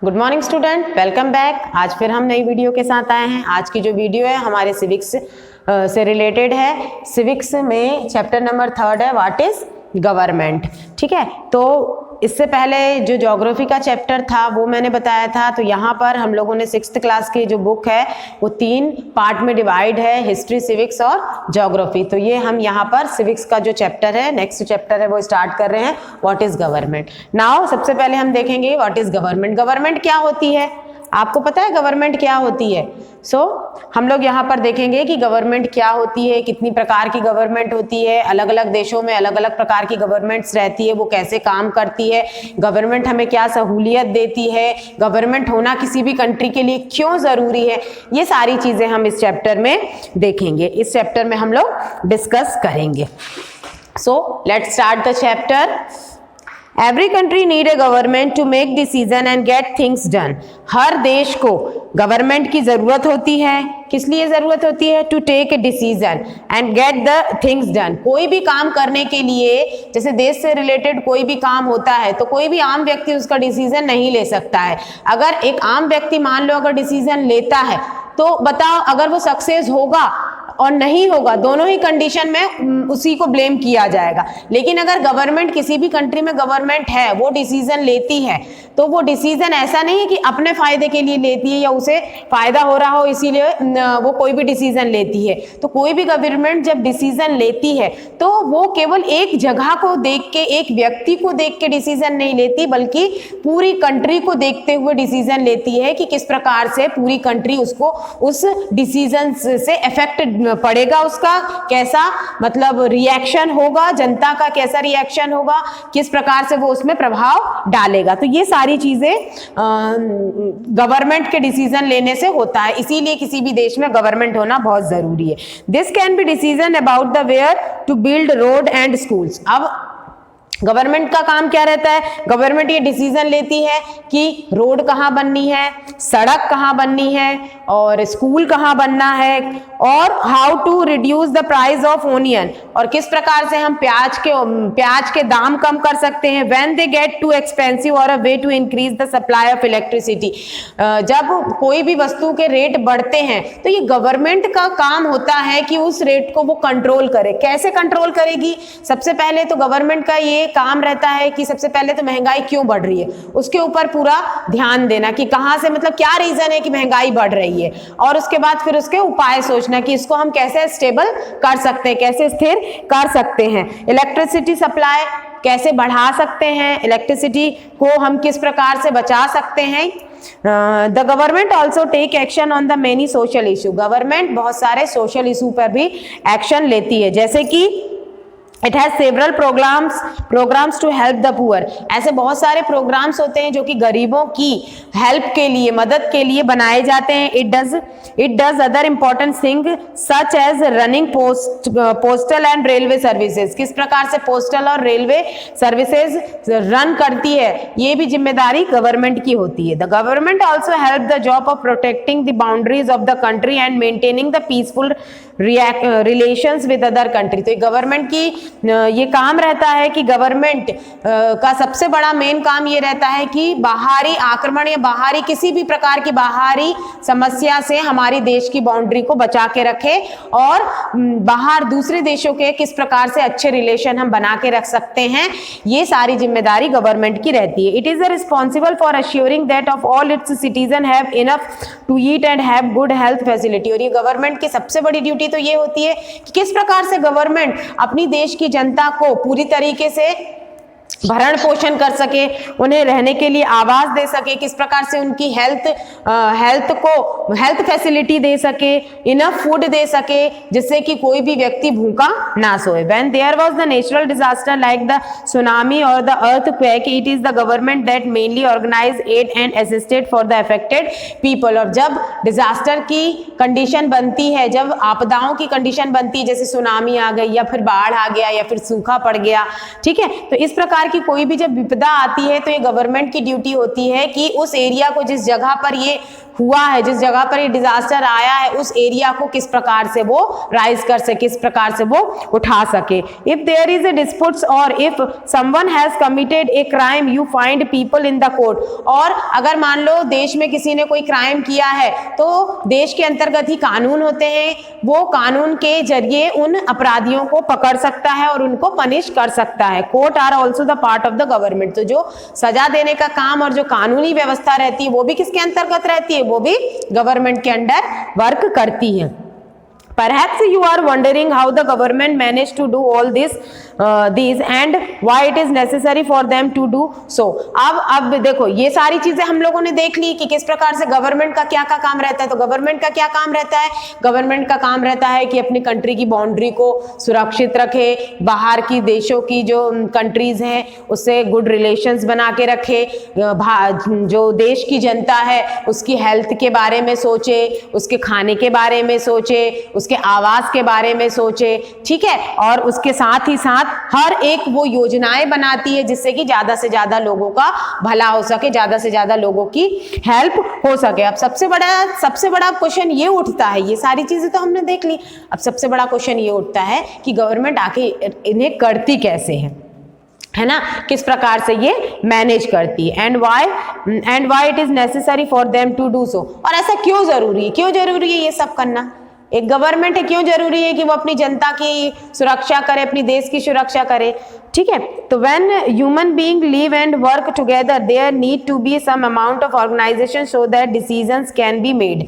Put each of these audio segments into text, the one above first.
Good morning student, welcome back. आज फिर हम नई वीडियो के साथ आए हैं। आज की जो वीडियो है हमारे सिविक्स से रिलेटेड है। सिविक्स में चैप्टर नंबर 3 है, व्हाट इज गवर्नमेंट। ठीक है, तो इससे पहले जो ज्योग्राफी का चैप्टर था वो मैंने बताया था। तो यहाँ पर हम लोगों ने 6th क्लास की जो बुक है वो 3 पार्ट में डिवाइड है, हिस्ट्री, सिविक्स और ज्योग्राफी। तो ये हम यहाँ पर सिविक्स का जो चैप्टर है, नेक्स्ट चैप्टर है, वो स्टार्ट कर रहे हैं, व्हाट इज गवर्नमेंट। नाउ सबसे पहले हम देखेंगे व्हाट इज गवर्नमेंट। गवर्नमेंट क्या होती है, आपको पता है गवर्नमेंट क्या होती है? हम लोग यहाँ पर देखेंगे कि गवर्नमेंट क्या होती है, कितनी प्रकार की गवर्नमेंट होती है, अलग अलग देशों में अलग अलग प्रकार की गवर्नमेंट्स रहती है, वो कैसे काम करती है, गवर्नमेंट हमें क्या सहूलियत देती है, गवर्नमेंट होना किसी भी कंट्री के लिए क्यों ज़रूरी है, ये सारी चीज़ें हम इस चैप्टर में देखेंगे, इस चैप्टर में हम लोग डिस्कस करेंगे। Let's start the chapter. Every country need a government to make decision and get things done. हर देश को गवर्नमेंट की जरूरत होती है। किस लिए जरूरत होती है? To take a decision and get the things done. कोई भी काम करने के लिए, जैसे देश से रिलेटेड कोई भी काम होता है तो कोई भी आम व्यक्ति उसका डिसीजन नहीं ले सकता है। अगर एक आम व्यक्ति मान लो अगर डिसीजन लेता है तो बताओ अगर वो सक्सेस होगा और नहीं होगा, दोनों ही कंडीशन में उसी को ब्लेम किया जाएगा। लेकिन अगर गवर्नमेंट, किसी भी कंट्री में गवर्नमेंट है, वो डिसीजन लेती है तो वो डिसीजन ऐसा नहीं है कि अपने फायदे के लिए लेती है या उसे फायदा हो रहा हो इसीलिए वो कोई भी डिसीजन लेती है। तो कोई भी गवर्नमेंट जब डिसीजन लेती है तो वो केवल एक जगह को देख के, एक व्यक्ति को देख के डिसीजन नहीं लेती, बल्कि पूरी कंट्री को देखते हुए डिसीजन लेती है कि किस प्रकार से पूरी कंट्री उसको, उस डिसीजन से अफेक्टेड पड़ेगा, उसका कैसा मतलब रिएक्शन होगा, जनता का कैसा रिएक्शन होगा, किस प्रकार से वो उसमें प्रभाव डालेगा। तो ये सारी चीजें गवर्नमेंट के डिसीजन लेने से होता है, इसीलिए किसी भी देश में गवर्नमेंट होना बहुत जरूरी है। This can be decision about the where to build road and schools. अब गवर्नमेंट का काम क्या रहता है? गवर्नमेंट ये डिसीजन लेती है कि रोड कहाँ बननी है, सड़क कहाँ बननी है और स्कूल कहाँ बनना है, और how to reduce the price of onion, और किस प्रकार से हम प्याज के दाम कम कर सकते हैं। When they get too expensive or a way to increase the supply of electricity. जब कोई भी वस्तु के रेट बढ़ते हैं तो ये गवर्नमेंट का काम होता है कि उस रेट को वो कंट्रोल करे। कैसे कंट्रोल करेगी? सबसे पहले तो गवर्नमेंट का ये काम रहता है कि सबसे पहले तो महंगाई क्यों बढ़ रही है उसके ऊपर पूरा ध्यान देना कि कहां से, मतलब क्या रीजन है कि महंगाई बढ़ रही है, और उसके बाद फिर उसके उपाय सोचना कि इसको हम कैसे स्टेबल कर सकते हैं, कैसे स्थिर कर सकते हैं। इलेक्ट्रिसिटी सप्लाई कैसे बढ़ा सकते हैं, इलेक्ट्रिसिटी को हम किस प्रकार से बचा सकते हैं। The government also take action on the many social issue. Government बहुत सारे सोशल इशू पर भी एक्शन लेती है, जैसे कि it has several programmes to help the poor. ऐसे बहुत सारे प्रोग्राम्स होते हैं जो कि गरीबों की हेल्प के लिए, मदद के लिए बनाए जाते हैं। It does other important thing such as running postal and railway services. किस प्रकार से पोस्टल और रेलवे सर्विसेज रन करती है, ये भी जिम्मेदारी गवर्नमेंट की होती है। The government also help the job of protecting the boundaries of the country and maintaining the peaceful relations with other country. तो गवर्नमेंट की ये काम रहता है कि गवर्नमेंट का सबसे बड़ा मेन काम ये रहता है कि बाहरी आक्रमण या बाहरी किसी भी प्रकार की बाहरी समस्या से हमारी देश की बाउंड्री को बचा के रखे, और बाहर दूसरे देशों के किस प्रकार से अच्छे रिलेशन हम बना के रख सकते हैं, ये सारी जिम्मेदारी गवर्नमेंट की रहती है। It is responsible for assuring that of all its citizen have enough to eat and have good health facility. और ये गवर्नमेंट की सबसे बड़ी ड्यूटी तो ये होती है कि किस प्रकार से गवर्नमेंट अपनी देश की जनता को पूरी तरीके से भरण पोषण कर सके, उन्हें रहने के लिए आवास दे सके, किस प्रकार से उनकी हेल्थ फैसिलिटी दे सके, इनफ फूड दे सके, जिससे कि कोई भी व्यक्ति भूखा ना सोए। When there was the natural disaster like the tsunami or the earthquake, it is the government that mainly organized aid and assisted for the affected people। और जब डिजास्टर की कंडीशन बनती है, जब आपदाओं की कंडीशन बनती है, जैसे सुनामी आ गई या फिर बाढ़ आ गया या फिर सूखा पड़ गया, ठीक है, तो इस प्रकार की कोई भी जब विपदा आती है तो ये गवर्नमेंट की ड्यूटी होती है कि उस एरिया को, जिस जगह पर ये हुआ है, जिस जगह पर ये डिजास्टर आया है, उस एरिया को किस प्रकार से वो राइज कर सके, किस प्रकार से वो उठा सके। If there is a disputes or if someone has committed a crime you find people in the court. और अगर मान लो देश में किसी ने कोई क्राइम किया है तो देश के अंतर्गत ही कानून होते हैं, वो कानून के जरिए उन अपराधियों को पकड़ सकता है और उनको पनिश कर सकता है। Court are also the part of the government. तो जो सजा देने का काम और जो कानूनी व्यवस्था रहती है वो भी किसके अंतर्गत रहती है, वो भी गवर्नमेंट के अंडर वर्क करती है। Perhaps you are wondering how the government managed to do all these and why it is necessary for them to do so। अब देखो ये सारी चीजें हम लोगों ने देख ली कि किस प्रकार से गवर्नमेंट का क्या काम रहता है। तो गवर्नमेंट का क्या काम रहता है, गवर्नमेंट का काम रहता है कि अपनी कंट्री की बाउंड्री को सुरक्षित रखे, बाहर की देशों की जो कंट्रीज हैं उससे गुड रिलेशंस बना के रखे, जो देश की जनता है उसकी हेल्थ के बारे में सोचे, उसके खाने के बारे में सोचे, उसके आवास के बारे में सोचे, ठीक है। और उसके साथ ही साथ हर एक वो योजनाएं बनाती है जिससे कि ज्यादा से ज्यादा लोगों का भला हो सके, ज्यादा से ज्यादा लोगों की हेल्प हो सके। अब सबसे बड़ा क्वेश्चन ये उठता है, ये सारी चीजें तो हमने देख ली, अब सबसे बड़ा क्वेश्चन ये उठता है कि गवर्नमेंट आखिर इन्हें करती कैसे है ना, किस प्रकार से ये मैनेज करती है। And why it is necessary for them to do so. और ऐसा क्यों जरूरी है ये सब करना। एक गवर्नमेंट है, क्यों जरूरी है कि वो अपनी जनता की सुरक्षा करे, अपनी देश की सुरक्षा करे, ठीक है। तो when human being live and work together there need to be some amount of organisation so that decisions can be made.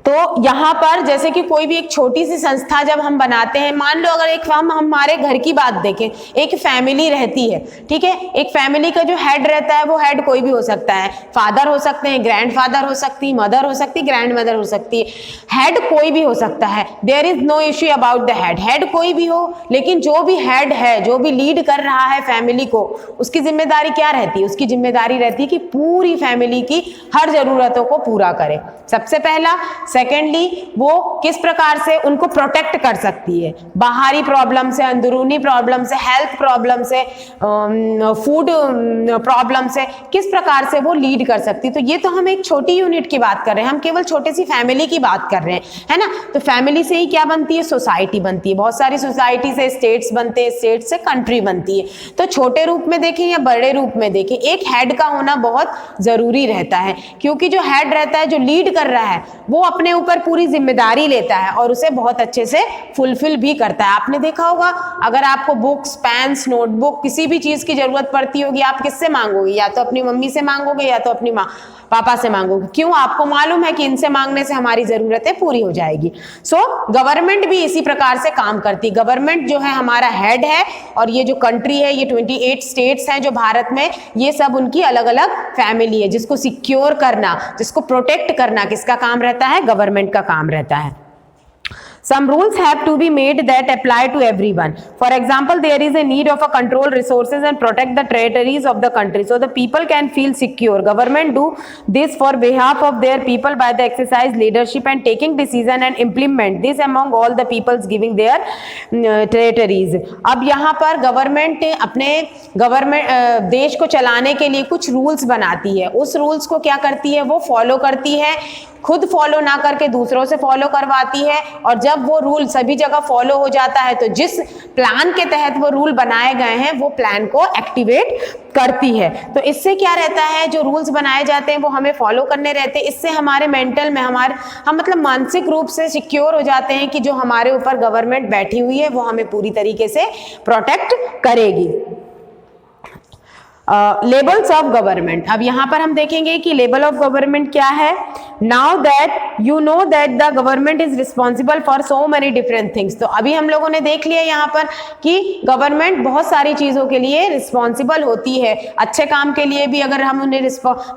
तो यहाँ पर जैसे कि कोई भी एक छोटी सी संस्था जब हम बनाते हैं, मान लो अगर एक हम हमारे घर की बात देखें, एक फैमिली रहती है, ठीक है। एक फैमिली का जो हेड रहता है वो हेड कोई भी हो सकता है, फादर हो सकते हैं, ग्रैंडफादर हो सकती, मदर हो सकती, ग्रैंड मदर हो सकती है, हेड कोई भी हो सकता है। There is no issue about the head कोई भी हो, लेकिन जो भी हेड है, जो भी लीड कर रहा है फैमिली को, उसकी जिम्मेदारी क्या रहती है, उसकी जिम्मेदारी रहती है कि पूरी फैमिली की हर जरूरतों को पूरा करे, सबसे पहला। सेकेंडली वो किस प्रकार से उनको प्रोटेक्ट कर सकती है बाहरी प्रॉब्लम से, अंदरूनी प्रॉब्लम से, हेल्थ प्रॉब्लम से, फूड प्रॉब्लम से, किस प्रकार से वो लीड कर सकती है। तो ये तो हम एक छोटी यूनिट की बात कर रहे हैं, हम केवल छोटी सी फैमिली की बात कर रहे हैं, है ना। तो फैमिली से ही क्या बनती है, सोसाइटी बनती है, बहुत सारी सोसाइटी से स्टेट्स बनते हैं, स्टेट से कंट्री बनती है। तो छोटे रूप में देखें या बड़े रूप में देखें, एक हेड का होना बहुत जरूरी रहता है, क्योंकि जो हेड रहता है, जो लीड कर रहा है, वो अपने ऊपर पूरी जिम्मेदारी लेता है और उसे बहुत अच्छे से फुलफिल भी करता है। आपने देखा होगा अगर आपको बुक्स, पेन्स, नोटबुक, किसी भी चीज की जरूरत पड़ती होगी, आप किससे मांगोगे, या तो अपनी मम्मी से मांगोगे या तो अपनी पापा से मांगोगे। क्यों? आपको मालूम है कि इनसे मांगने से हमारी जरूरतें पूरी हो जाएगी। सो गवर्नमेंट भी इसी प्रकार से काम करती है। गवर्नमेंट जो है हमारा हेड है, और ये जो कंट्री है, ये 28 स्टेट्स हैं जो भारत में, ये सब उनकी अलग अलग फैमिली है, जिसको सिक्योर करना, जिसको प्रोटेक्ट करना किसका काम रहता है, गवर्नमेंट का काम रहता है। Some rules have to be made that apply to everyone. For example, there is a need of a control resources and protect the territories of the country so the people can feel secure. Government do this for behalf of their people by the exercise leadership and taking decision and implement this among all the peoples giving their territories. अब यहाँ पर government अपने देश को चलाने के लिए कुछ रूल्स बनाती है। उस रूल्स को क्या करती है, वो फॉलो करती है, खुद फॉलो ना करके दूसरों से फॉलो करवाती है। और जब वो रूल सभी जगह फॉलो हो जाता है तो जिस प्लान के तहत वो रूल बनाए गए हैं वो प्लान को एक्टिवेट करती है। तो इससे क्या रहता है, जो रूल्स बनाए जाते हैं वो हमें फॉलो करने रहते हैं। इससे हमारे मेंटल में हम मतलब मानसिक रूप से सिक्योर हो जाते हैं कि जो हमारे ऊपर गवर्नमेंट बैठी हुई है वो हमें पूरी तरीके से प्रोटेक्ट करेगी। लेबल्स ऑफ गवर्नमेंट, अब यहाँ पर हम देखेंगे कि लेबल ऑफ गवर्नमेंट क्या है। Now that you know that the government is responsible for so many different things. तो अभी हम लोगों ने देख लिया यहाँ पर कि गवर्नमेंट बहुत सारी चीजों के लिए रिस्पॉन्सिबल होती है। अच्छे काम के लिए भी अगर हम उन्हें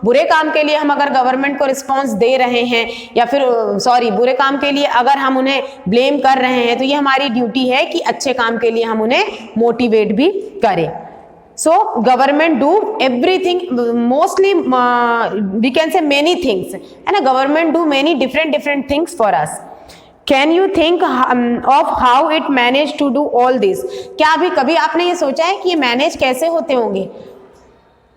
बुरे काम के लिए हम अगर गवर्नमेंट को रिस्पॉन्स दे रहे हैं, या फिर बुरे काम के लिए अगर हम उन्हें ब्लेम कर रहे हैं, तो ये हमारी ड्यूटी है कि अच्छे काम के लिए हम उन्हें मोटिवेट भी करें। So government do everything, mostly we can say many things, and a government do many different things for us. Can you think of how it manage to do all this? क्या अभी कभी आपने ये सोचा है कि ये मैनेज कैसे होते होंगे?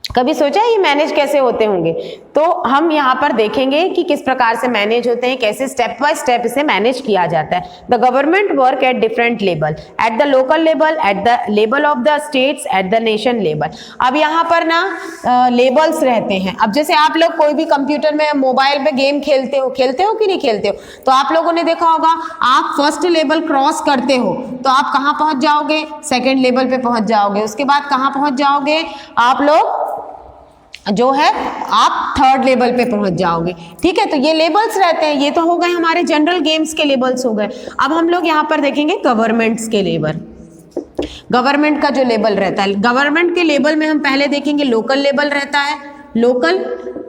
कभी सोचा है ये मैनेज कैसे होते होंगे? तो हम यहाँ पर देखेंगे कि किस प्रकार से मैनेज होते हैं, कैसे स्टेप बाय स्टेप इसे मैनेज किया जाता है। The government work at different level, at the local level, at the level of the states, at the nation level. अब यहाँ पर ना लेवल्स रहते हैं। अब जैसे आप लोग कोई भी कंप्यूटर में, मोबाइल पे गेम खेलते हो कि नहीं खेलते हो, तो आप लोगों ने देखा होगा, आप फर्स्ट लेवल क्रॉस करते हो तो आप कहाँ पहुंच जाओगे? सेकेंड लेवल पे पहुंच जाओगे। उसके बाद कहाँ पहुंच जाओगे आप लोग? जो है आप थर्ड लेवल पे पहुंच जाओगे। ठीक है, तो ये लेवल्स रहते हैं। ये तो हो गए हमारे जनरल गेम्स के लेवल्स हो गए। अब हम लोग यहाँ पर देखेंगे गवर्नमेंट्स के लेवल। गवर्नमेंट का जो लेवल रहता है, गवर्नमेंट के लेवल में हम पहले देखेंगे लोकल लेवल रहता है।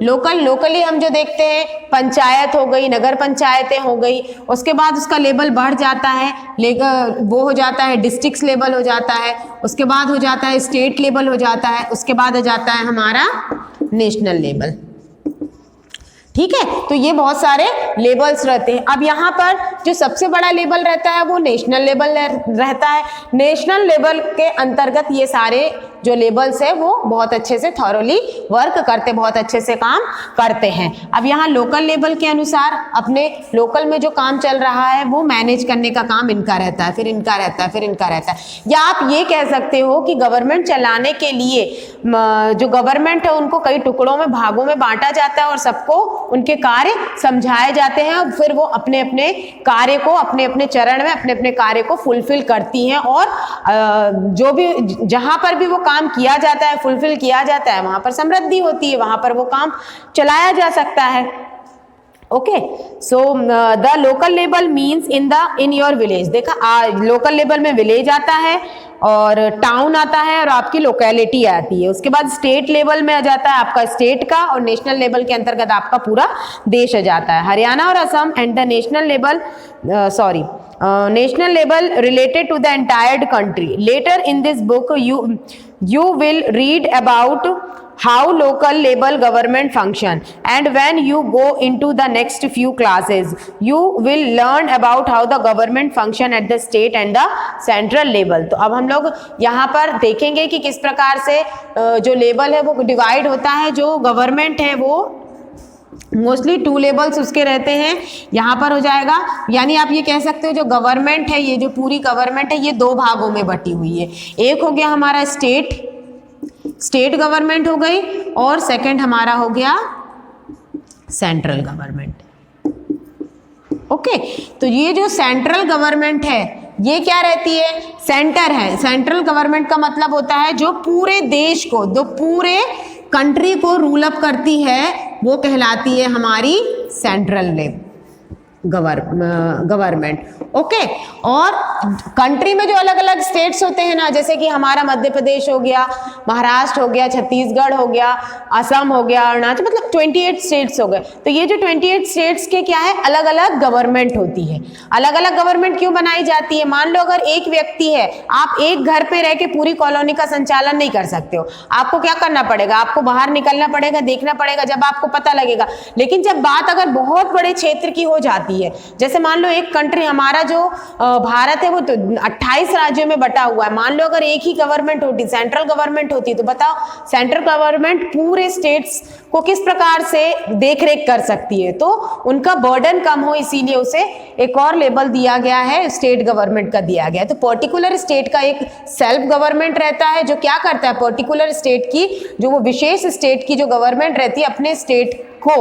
लोकली हम जो देखते हैं, पंचायत हो गई, नगर पंचायतें हो गई। उसके बाद उसका लेवल बढ़ जाता है, वो हो जाता है डिस्ट्रिक्ट लेवल हो जाता है। उसके बाद हो जाता है स्टेट लेवल हो जाता है। उसके बाद हो जाता है हमारा नेशनल लेवल। ठीक है, तो ये बहुत सारे लेवल्स रहते हैं। अब यहाँ पर जो सबसे बड़ा लेवल रहता है वो नेशनल लेवल रहता है। नेशनल लेवल के अंतर्गत ये सारे जो लेवल्स है वो बहुत अच्छे से थॉरोली वर्क करते, बहुत अच्छे से काम करते हैं। अब यहाँ लोकल लेवल के अनुसार अपने लोकल में जो काम चल रहा है वो मैनेज करने का काम इनका रहता है, फिर इनका रहता है, फिर इनका रहता है। या आप ये कह सकते हो कि गवर्नमेंट चलाने के लिए जो गवर्नमेंट है उनको कई टुकड़ों में, भागों में बांटा जाता है और सबको उनके कार्य समझाए जाते हैं और फिर वो अपने अपने कार्य को, अपने अपने चरण में अपने अपने कार्य को फुलफिल करती हैं। और जो भी, जहां पर भी वो काम किया जाता है, फुलफिल किया जाता है, वहां पर समृद्धि होती है, वहां पर वो काम चलाया जा सकता है। Okay, so the local level means in your village. देखा, लोकल लेवल में विलेज आता है और टाउन आता है और आपकी लोकेलिटी आती है। उसके बाद स्टेट लेवल में आ जाता है आपका स्टेट का, और नेशनल लेवल के अंतर्गत आपका पूरा देश आ जाता है। हरियाणा और Assam and the national level, national level related to the entire country. Later in this book you will read about how local level government function, and when you go into the next few classes you will learn about how the government function at the state and the central level. तो अब हम लोग यहाँ पर देखेंगे कि किस प्रकार से जो लेवल है वो डिवाइड होता है। जो गवर्नमेंट है वो मोस्टली 2 लेवल्स उसके रहते हैं। यहाँ पर हो जाएगा, यानी आप ये कह सकते हो जो गवर्नमेंट है, ये जो पूरी गवर्नमेंट है, ये 2 भागों में बटी हुई है। एक हो गया हमारा स्टेट गवर्नमेंट हो गई, और सेकंड हमारा हो गया सेंट्रल गवर्नमेंट। ओके, तो ये जो सेंट्रल गवर्नमेंट है ये क्या रहती है? सेंटर है। सेंट्रल गवर्नमेंट का मतलब होता है जो पूरे देश को, जो पूरे कंट्री को रूल अप करती है, वो कहलाती है हमारी सेंट्रल गवर्नमेंट। ओके, और कंट्री में जो अलग अलग स्टेट्स होते हैं ना, जैसे कि हमारा मध्य प्रदेश हो गया, महाराष्ट्र हो गया, छत्तीसगढ़ हो गया, असम हो गया, अरुणाचल, मतलब 28 स्टेट्स हो गए। तो ये जो 28 स्टेट्स के क्या है, अलग अलग गवर्नमेंट होती है। अलग अलग गवर्नमेंट क्यों बनाई जाती है? मान लो अगर एक व्यक्ति है, आप एक घर पे रह के पूरी कॉलोनी का संचालन नहीं कर सकते हो। आपको क्या करना पड़ेगा? आपको बाहर निकलना पड़ेगा, देखना पड़ेगा, जब आपको पता लगेगा। लेकिन जब बात अगर बहुत बड़े क्षेत्र की हो जाती है, जैसे मान लो एक कंट्री, हमारा जो भारत है वो तो 28 राज्यों में बटा हुआ है। मान लो अगर एक ही गवर्नमेंट होती, सेंट्रल गवर्नमेंट होती, तो बताओ सेंट्रल गवर्नमेंट पूरे स्टेट्स को किस प्रकार से देखरेख कर सकती है? तो उनका बर्डन कम हो, इसीलिए उसे एक और लेवल दिया गया है, स्टेट गवर्नमेंट का दिया गया है। तो पर्टिकुलर स्टेट का एक सेल्फ गवर्नमेंट रहता है जो क्या करता है, पर्टिकुलर स्टेट की, जो वो विशेष स्टेट की जो गवर्नमेंट रहती है, अपने स्टेट को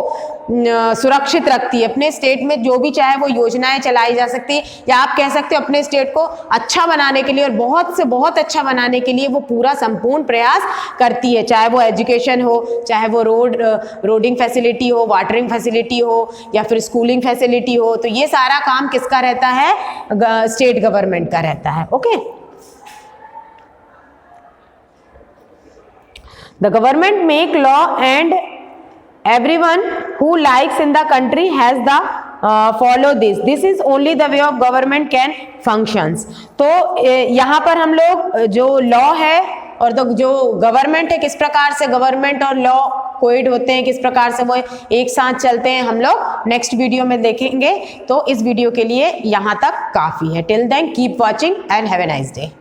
सुरक्षित रखती है। अपने स्टेट में जो भी चाहे वो योजनाएं चलाई जा सकती है, या आप कह सकते हो अपने स्टेट को अच्छा बनाने के लिए और बहुत से बहुत अच्छा बनाने के लिए वो पूरा संपूर्ण प्रयास करती है। चाहे वो एजुकेशन हो, चाहे वो रोडिंग फैसिलिटी हो, वाटरिंग फैसिलिटी हो, या फिर स्कूलिंग फैसिलिटी हो। तो ये सारा काम किसका रहता है? स्टेट गवर्नमेंट का रहता है। Okay, the government make law and everyone who likes in the country has the follow this is only the way of government can functions। तो यहाँ पर हम लोग जो लॉ है और जो गवर्नमेंट है, किस प्रकार से गवर्नमेंट और लॉ कोएड होते हैं, किस प्रकार से वो एक साथ चलते हैं, हम लोग नेक्स्ट वीडियो में देखेंगे। तो इस वीडियो के लिए यहाँ तक काफ़ी है। Till then keep watching and have a nice day.